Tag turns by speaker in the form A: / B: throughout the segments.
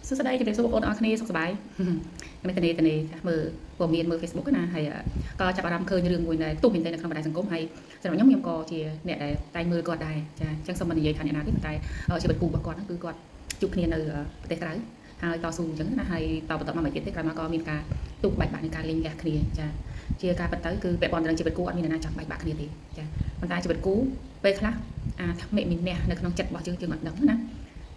A: សួស្តីជំរាបសួរបងប្អូនអរគ្នាសុខសប្បាយនេះតនេមើលព័ត៌មានមើល Facebook ណាហើយក៏ចាប់អារម្មណ៍ឃើញរឿងមួយដែរទោះមានតែនៅក្នុងបណ្ដាញសង្គមហើយសម្រាប់ខ្ញុំក៏ជាអ្នកដែលតែងមើលគាត់ដែរចាអញ្ចឹងសូមមិននិយាយថាអ្នកណាទេប៉ុន្តែជាបទគូរបស់គាត់ហ្នឹងគឺគាត់ជួបគ្នានៅប្រទេសក្រៅហើយតស៊ូអញ្ចឹងណាហើយតបន្តមកមួយទៀតទេក្រោយមកក៏មានការទូកបែកបាក់នៃការលេងលះគ្នាចាជាការពិតទៅគឺពាក់ព័ន្ធទៅនឹងជីវិតគូអត់មានអ្នកណាចង់បែកបាក់គ្នាទេចាប៉ុន្តែជីវិតគូពេលខ្លះមេមានអ្នកនៅក្នុងចិត្តរបស់យើងអត់ដឹងណា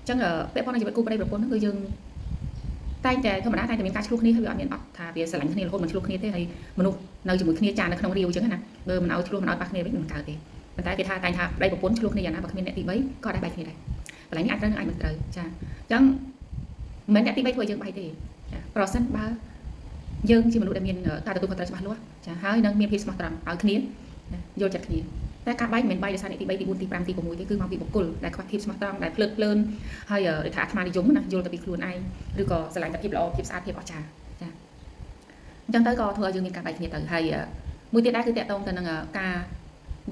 A: ចឹងពាក់ព័ន្ធនឹងជីវិតគូប្តីប្រពន្ធហ្នឹងគឺយើងតែតែធម្មតាតែមានការឆ្លោះគ្នាហើយវាអត់មានអត់ថាវាស្រឡាញ់គ្នារហូតមិនឆ្លោះគ្នាទេហើយមនុស្សនៅជាមួយគ្នាចានៅក្នុងរាវចឹងណាបើមិនឲ្យឆ្លោះមិនឲ្យប៉ះគ្នាវិញមិនកើតទេប៉ុន្តែគេថាតែថាប្តីប្រពន្ធឆ្លោះគ្នាយ៉ាងណាបើគ្មានអ្នកទី3ក៏ដែរបែកគ្នាដែរកន្លែងនេះអាចត្រូវអាចមិនត្រូវចាអញ្ចឹងមិនអ្នកទី3ធ្វើយើងបែកទេចាប្រសិនបើយើងជាមនុស្សដែលមានការទទួលខុសត្រូវច្បាស់លាស់ចាហើយនឹងមានភាពស្មោះត្រង់ឲ្យគ្នាយល់ចិត្តគ្នាតែការបែកមិនមែនបែកដោយសារអ្នកទី3ទី4ទី5ទី6ទេគឺមកពីបុគ្គលដែលខ្វះភាពស្មោះត្រង់ដែលភ្លើតភ្លើនហើយដូចថាអាត្មានិយមណាយល់ទៅពីខ្លួនឯងឬក៏ស្រឡាញ់តែភាពល្អភាពស្អាតភាពអស្ចារ្យចាអញ្ចឹងទៅក៏ធ្វើឲ្យយើងមានការបែកគ្នាទៅហើយមួយទៀតដែរគឺតកតងទៅនឹងកា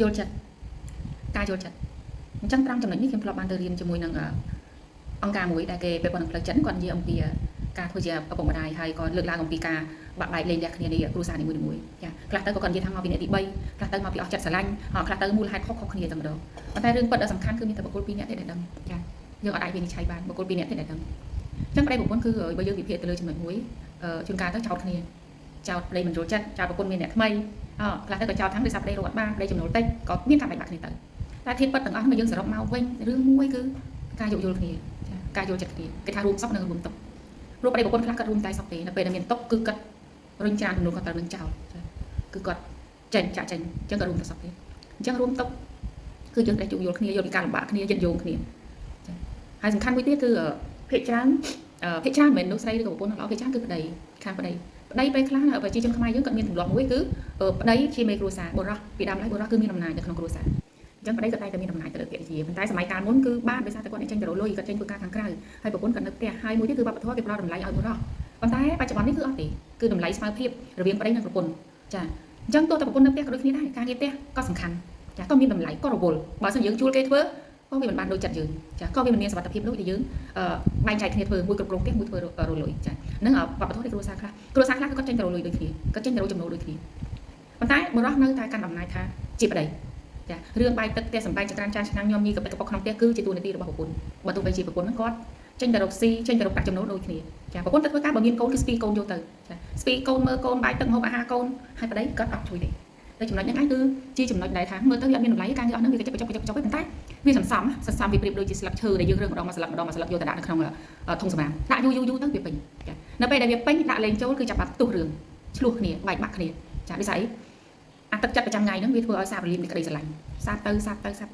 A: រយល់ចិត្តអញ្ចឹងត្រង់ចំណុចនេះខ្ញុំធ្លាប់បានទៅរៀនជាមួយនឹងអង្គការមួយដែលគេពាក់ព័ន្ធនឹងផ្លូវចិត្តគាត់និយាយអំពីការធ្វើជាឪពុកម្ដាយហើយក៏លើកឡើងអំពីការបាក់បែកលេងលះគ្នានៃគ្រួសារនីមួយៗចាខ្លះទៅក៏គាត់និយាយថាមកពីអ្នកទី3ខ្លះទៅមកពីអស់ចិត្តស្រឡាញ់ខ្លះទៅមូលហេតុខុសគ្នាតែម្ដងប៉ុន្តែរឿងពិតដ៏សំខាន់គឺមានតែបុគ្គល2នាក់ទេដែលដឹងចាយើងអត់អាចវិនិច្ឆ័យបានបុគ្គល2នាក់ទេដែលដឹងអញ្ចឹងប្តីប្រពន្ធគឺបើយើងវិភាគទៅលើចំណុចមួយជួនកាលទៅចោទគ្នាចោទប្តីមិនយល់ចិត្តចោទប្រពន្ធមានអ្នកថ្មីខ្លះទៅក៏ចោទថាដោយសារប្តីរកអត់បានប្តីចំណូលតិចក៏មានការបែកបាក់គ្នាទៅតែធៀបពិតទាំងអស់មកយើងសរុបមកវិញរឿងមួយគឺការយោគយល់គ្នាចាការយល់ចិត្តគ្នាគេថារួមសុខនិងរួមទុក្ខរូបប្តីប្រពន្ធខ្លះគាត់រួមតែសុខទេនៅពេលដែលមានទុក្ខគឺគាត់រុញច្រានទំនួលគាត់ត្រូវនឹងចោលគឺគាត់ចាក់ចេញអញ្ចឹងក៏រួមតែសុខទេអញ្ចឹងរួមទុក្ខគឺយើងតែជួយយល់គ្នាយល់ពីការលំបាកគ្នាយល់យោងគ្នាចាហើយសំខាន់មួយទៀតគឺភាគច្រើនមិនមែននោះស្រីឬក៏ប្រពន្ធល្អភាគច្រើនគឺប្តីខាងប្តីពេលខ្លះប្រជាជនខ្មែរយើងគាត់មានទម្លាប់មួយគឺប្តីជាមេគ្រួសារបុរសពីដើមឡើយបុរសគឺមានអំណាចនៅក្នុងគ្រួសារអញ្ចឹងប្តីក៏តែមានអំណាចទៅលើភរិយាប៉ុន្តែសម័យកាលមុនគឺបានដោយសារតែគាត់ចេញទៅរលុយគាត់ចេញធ្វើការខាងក្រៅហើយប្រពន្ធគាត់នៅផ្ទះហើយមួយទៀតគឺវប្បធម៌គេផ្ដល់តម្លៃឲ្យបុរសប៉ុន្តែបច្ចុប្បន្ននេះគឺអត់ទេគឺតម្លៃស្មើភាពរវាងប្តីនិងប្រពន្ធចាអញ្ចឹងទោះតែប្រពន្ធនៅផ្ទះក៏ដូចគ្នាដែរការងារផ្ទះក៏សំខាន់ចាក៏មានតម្លៃក៏រវល់បើមិនយើងជួលគេធ្វើក៏វាមិនបានដូចចិត្តយើងចាក៏វាមិនមានសុវត្ថិភាពដូចដែលយើងបែងចែកគ្នាធ្វើមួយគ្រប់គ្រងផ្ទះមួយធ្វើរលុយចាហ្នឹងវប្បធម៌នៃគ្រួសារខ្លះគឺគាត់ចេញទៅរលុយដូចគ្នាគាត់ចេញទៅរកចំណូលដូចគ្នាប៉ុន្តែបុរសនៅតែកាន់អំណាចថាជាប្តីចារឿងបាយទឹកផ្ទះសម្បែងចក្រានចានឆ្នាំងញោមញីកប៉ិកប៉ុកក្នុងផ្ទះគឺជាតួនាទីរបស់ប្រពន្ធបើទោះបីជាប្រពន្ធហ្នឹងគាត់ចេញទៅរកស៊ីចេញទៅរកប្រាក់ចំណូលដូចគ្នាចាប្រពន្ធទៅធ្វើការបើមានកូនគឺស្ពីកូនយកទៅចាស្ពីកូនមើលកូនបាយទឹកម្ហូបអាហារកូនហើយប្តីគាត់អត់ជួយទេតែចំណុចហ្នឹងឯងគឺជាចំណុចដែលថាមើលទៅវាអត់មានតម្លៃការងារអស់ហ្នឹងវាកញ្ចក់ទេប៉ុន្តែវាសន្សំវាប្រៀបដូចជាស្លឹកឈើដែលយើងរើសម្ដងមកស្លឹកយកទៅដាក់នៅក្នុងធុងសម្រាមដាក់យូរទៅវាពេញចានៅពេលដែលវាពេញដាក់លេងចូលគឺចាប់បាត់ផ្ទុះរឿងឆ្លោះគ្នាបែកបាក់គ្នាចាដូចស្អីអាទឹកចិត្តប្រចាំថ្ងៃហ្នឹងវាធ្វើឲ្យសាបរលាមនៃក្តីស្រឡាញ់សាបទៅ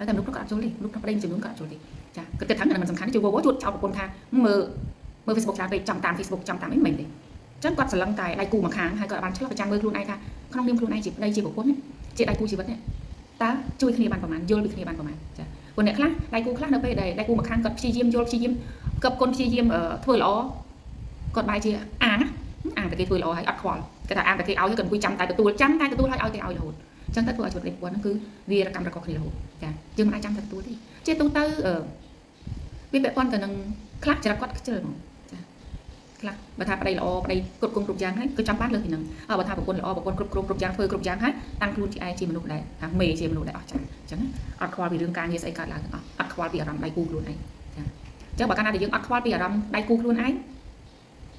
A: តែមនុស្សក៏អត់ចូលទេមនុស្សប្តីចំនួនក៏អត់ចូលទេចាគិតថាហ្នឹងមិនសំខាន់ទេជួបចោលប្រពន្ធថាមើល Facebook ច្រើនពេកចង់តាម Facebook ចង់តាមអីមិនទេអញ្ចឹងគាត់ស្រឡឹងតែដៃគូម្ខាងហើយគាត់បានឆ្លោះប្រចាំមើលខ្លួនឯងថាក្នុងនាមខ្លួនឯងជាប្តីជាប្រពន្ធជាដៃគូជីវិតនេះតើជួយគ្នាបានប្រហែលយល់ពីគ្នាបានប្រហែលចាព្រោះអ្នកខ្លះដៃគូខ្លះនៅពេលដែលដៃគូម្ខាងគាត់ព្យាយាមយល់ព្យាយាមកឹបគុណព្យាយាមធ្វើល្អគាត់បែរជាអាងតែគេធ្វើល្អហើយអត់ខ្វល់គេថាអាងតែគេឲ្យហើយគាត់អង្គុយចាំតែទទួលឲ្យឲ្យគេឲ្យរហូតអញ្ចឹងទៅធ្វើឲ្យជីវិតប្រពន្ធហ្នឹងគឺវារកម្មរកគ្នារហូតចាយើងមិនអាចចាំតែទទួលទេជាទូទៅវាពាក់ព័ន្ធទៅនឹងខ្លះចរិតគាត់ខ្ជិលហ្មងចាខ្លះបើថាប្តីល្អប្តីគ្រប់គ្រប់យ៉ាងហើយគឺចាំបានលើសពីហ្នឹងបើថាប្រពន្ធល្អប្រពន្ធគ្រប់យ៉ាងធ្វើគ្រប់យ៉ាងហើយតាំងខ្លួនជាឯងជាមនុស្សដែរថាមេជាមនុស្សដែរអស់ចាអញ្ចឹងអត់ខ្វល់ពីរឿងការងារស្អីកើតឡើងទាំងអស់អត់ខ្វល់ពីអារម្មណ៍ដៃគូខ្លួនឯងចាអញ្ចឹងបើកាលណាដែលយើងអត់ខ្វល់ពីអារម្មណ៍ដៃគូខ្លួនឯង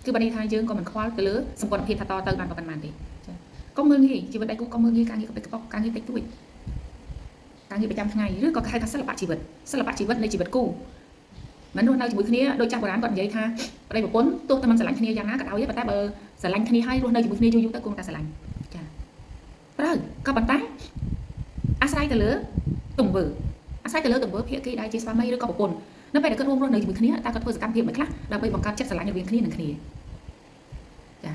A: គឺបានន័យថាយើងក៏មិនខ្វល់ទៅលើសម្ព័ន្ធភាពថាតទៅបានប៉ុណ្ណាទេចាកុំមើលងាយជីវិតដៃគូកុំមើលងាយការងារកប៉ិកការងារតិចតួចការងារប្រចាំថ្ងៃឬក៏គេហៅថាសិល្បៈជីវិតនៃជីវិតគូមិនរស់នៅជាមួយគ្នាដោយចាស់បុរាណគាត់និយាយថាប្តីប្រពន្ធទោះតែមិនស្រឡាញ់គ្នាយ៉ាងណាក៏ដោយប៉ុន្តែបើស្រឡាញ់គ្នាហើយរស់នៅជាមួយគ្នាយូរទៅគង់តែស្រឡាញ់ចាត្រូវក៏ប៉ុន្តែអាស្រ័យទៅលើទង្វើភាគីដែលជាស្វាមីឬក៏ប្រពន្ធនៅពេលដែលគាត់រួមរស់នៅជាមួយគ្នាតែគាត់ធ្វើសកម្មភាពមួយខ្លះដើម្បីបង្កើតចិត្តស្រឡាញ់រវាងគ្នានិងគ្នាច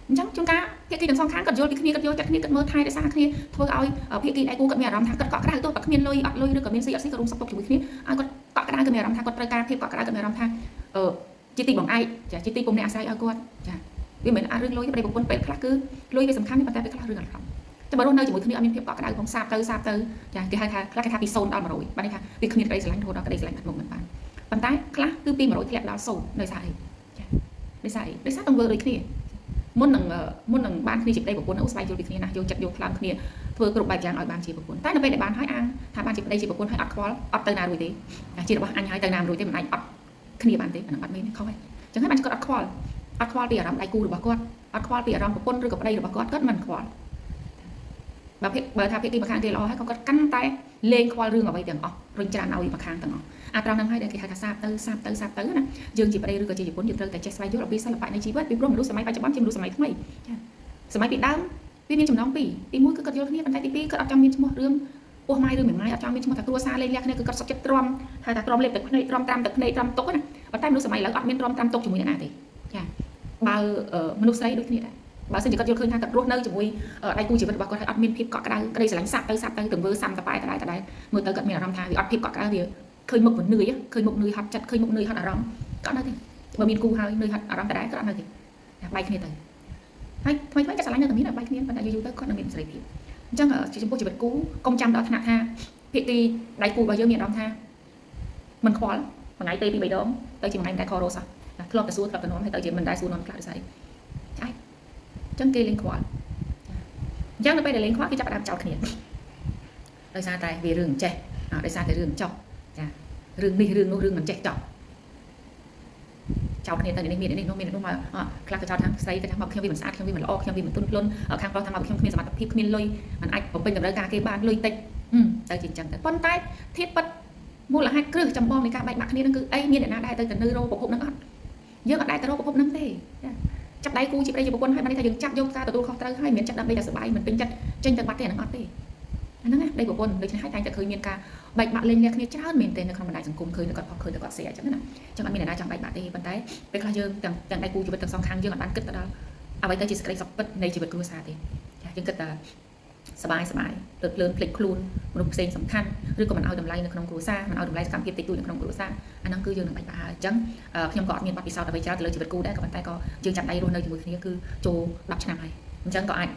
A: ាអញ្ចឹងជួនកាលភាគីទាំងសងខាងគាត់យល់ពីគ្នាគាត់យកចិត្តគ្នាគាត់មើលថែរក្សាគ្នាធ្វើឲ្យភាគីដៃគូគាត់មានអារម្មណ៍ថាគាត់កក់ក្ដៅទោះតែគ្មានលុយអត់លុយឬក៏មានស៊ីអត់ស៊ីក៏រួមសុខទុក្ខជាមួយគ្នាឲ្យគាត់កក់ក្ដៅគាត់មានអារម្មណ៍ថាគាត់ត្រូវការភាពកក់ក្ដៅគាត់មានអារម្មណ៍ថាជាទីបងឯកចាជាទីពំនាក់អាស្រ័យឲ្យគាត់ចាវាមិនអាចរឿងលុយប្តីប្រពន្ធពេលខ្លះគឺលុយវាសំខាន់ប៉ុន្តែពេលខ្លះរឿងអារម្មណ៍តែបើរស់នៅជាមួយគ្នាអត់មានភាពកក់ក្ដៅផងសាបទៅចាគេហៅថាខ្លះគេថាពី0ដល់100បានន័យថាវាគ្មានក្តីស្រឡាញ់រហូតដល់ក្តីស្រឡាញ់ខាត់មុខមិនបានប៉ុន្តែខ្លះគឺពី100ធ្លាក់ដល់0ដោយសារអីចា ដោយសារទាំងធ្វើដូចគ្នាមុននឹងបានគ្នាជាប្តីប្រពន្ធអូស្វែងយល់ពីគ្នាណាយកចិត្តយកខ្លាំងគ្នាធ្វើគ្រប់បែបយ៉ាងឲ្យបានជាប្រពន្ធតែនៅពេលដែលបានឲ្យអាងថាបានជាប្តីជាប្រពន្ធឲ្យអត់ខ្វល់អត់ទៅណារួចទេជារបស់អញឲ្យទៅណារួចទេមិនអាចអត់គ្នាបានទេអានឹងអត់មានខុសទេចឹងហើយបានគាត់អត់ខ្វល់ពីអារម្មណ៍ដៃគូរបស់គាត់អត់ខ្វល់ពីអារម្មណ៍ប្រពន្ធឬក៏ប្តីរបស់គាត់មិនខ្វល់បើថាភាគីម្ខាងគេល្អហើយគាត់កាន់តែលេងខ្វល់រឿងអ្វីទាំងអស់រុញច្រានឲ្យម្ខាងទាំងអស់អាត្រង់ហ្នឹងហើយដែលគេហៅថាសាបទៅណាយើងជាប្តីឬក៏ជាប្រពន្ធយើងត្រូវតែចេះស្វែងយល់អំពីសិល្បៈនៃជីវិតពីព្រោះមនុស្សសម័យបច្ចុប្បន្នជាមនុស្សសម័យថ្មីសម័យពីដើមវាមានចំណងពីរទី1គឺគាត់យល់គ្នាប៉ុន្តែទី2គាត់អត់ចង់មានឈ្មោះរឿងពោះម៉ាយឬមិនម៉ាយអត់ចង់មានឈ្មោះថាគ្រួសារលេងលះគ្នាគឺគាត់សុខចិត្តទ្រាំហៅថាទ្រាំលេបទឹកភ្នែកទ្រាំត្រាំទឹកភ្នែកទ្រាំទុកណាប៉ុន្តែមនុស្សសម័យឥឡូវអត់មានទ្រាំត្រាំទុកជាមួយអ្នកណាទេចាបើមនុស្សស្រីដូចគ្នាដែរបើសិនជាគាត់យល់ឃើញថាគាត់រស់នៅជាមួយដៃគូជីវិតរបស់គាត់ហើយអត់មានភាពកក់ក្ដៅក្តីស្រឡាញ់សាប់ទៅទង្វើសាំតប៉ែតដែរមើលទៅគាត់មានអារម្មណ៍ថាវាអត់ភាពកក់ក្ដៅវាឃើញមុខមិននឿយឃើញមុខនឿយហត់ចិត្តឃើញមុខនឿយហត់អារម្មណ៍គាត់នៅទេបើមានគូហើយនឿយហត់អារម្មណ៍ដែរគាត់អត់នៅទេបែកគ្នាទៅហើយថ្មីគាត់ស្រឡាញ់នៅតែមានបែកគ្នាប៉ុន្តែយូរទៅគាត់នៅមានសេរីភាពអញ្ចឹងចំពោះជីវិតគូកុំចាំដល់ថ្នាក់ថាភាគីដៃគូរបស់យើងមានអារម្មណ៍ថាមិនខ្វល់មួយថ្ងៃទេពី3ដងទៅជាមួយថ្ងៃមិនដែលខររសោះធ្លាប់តែសួរធ្លាប់តែនាំហើយទៅជាមិនដែលសួរនាំខ្លះដូចស្អីចាអញ្ចឹងគេលេងខ្វល់អញ្ចឹងនៅពេលដែលលេងខ្វល់គេចាប់ផ្ដើមចោលគ្នាដោយសារតែវារឿងចេះដោយសារតែរឿងចោះចារឿងនេះរឿងនោះរឿងមិនចេះចោលគ្នាទៅនេះមាននោះមកខ្លះក៏ចោលថាស្រីគេថាមកខ្ញុំវាមិនស្អាតខ្ញុំវាមិនល្អខ្ញុំវាមិនទន់ភ្លន់ខាងប្រុសថាមកខ្ញុំគ្មានសមត្ថភាពគ្មានលុយមិនអាចបំពេញតម្រូវការគេបានលុយតិចទៅជាអញ្ចឹងទៅប៉ុន្តែធៀបពិតមូលហេតុគ្រឹះចម្បងនៃការបែកបាក់គ្នានឹងគឺអីមានអ្នកណាដែរទៅនៅរោប្រភពនឹងអត់យើងអត់ដែរទៅរោប្រភពនឹងទេចាប់ដៃគូជាប្តីជាប្រពន្ធហើយបានន័យថាយើងចាប់យកការទទួលខុសត្រូវហើយមានចិត្តដើម្បីតែសុបាយមិនពេញចិត្តចេញទៅបាត់ទេអានឹងអត់ទេអាហ្នឹងណាដៃប្រពន្ធដូច្នេះហើយតែឃើញមានការបែកបាក់លេងលះគ្នាច្រើនមែនទេនៅក្នុងបណ្ដាញសង្គមឃើញតែគាត់ផុសឃើញតែគាត់ share អញ្ចឹងណាអញ្ចឹងអត់មានអ្នកណាចង់បែកបាក់ទេប៉ុន្តែពេលខ្លះយើងទាំងដៃគូជីវិតទាំងសងខាងយើងអត់បានគិតទៅដល់អ្វីទៅជាសេចក្តីសុខពិតនៃជីវិតគ្រួសារទេចាយើងគិតតែសបាយលើកលឿនភ្លេចខ្លួនមនុស្សផ្សេងសំខាន់ឬក៏មិនឲ្យតម្លៃនៅក្នុងគ្រួសារមិនឲ្យតម្លៃសកម្មភាពតិចតួចនៅក្នុងគ្រួសារអាហ្នឹងគឺយើងនឹងបែកបាក់ហើយអញ្ចឹងខ្ញុំក៏អត់មានបទពិសោធន៍អ្វីច្រើនទៅលើជីវិតគូដែរក៏ប៉ុន្តែក៏យើងចាប់ដៃរស់នៅជាមួយគ្នាគឺចូល10ឆ្នាំហើយអញ្ចឹងក៏អាច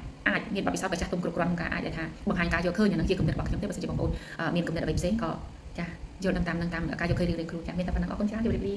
A: មានបទពិសោធន៍ប្រចាំទុំគ្រប់គ្រាន់ក្នុងការអាចថាបង្ហាញការយកឃើញអាហ្នឹងជាគំនិតរបស់ខ្ញុំទេបើសិនជាបងប្អូនមានគំនិតអ្វីផ្សេងក៏ចាយល់តាមការយកឃើញរៀងៗខ្លួនចាមានតែប៉ុណ្្នឹងអរគុណច្រើនជម្រាបលា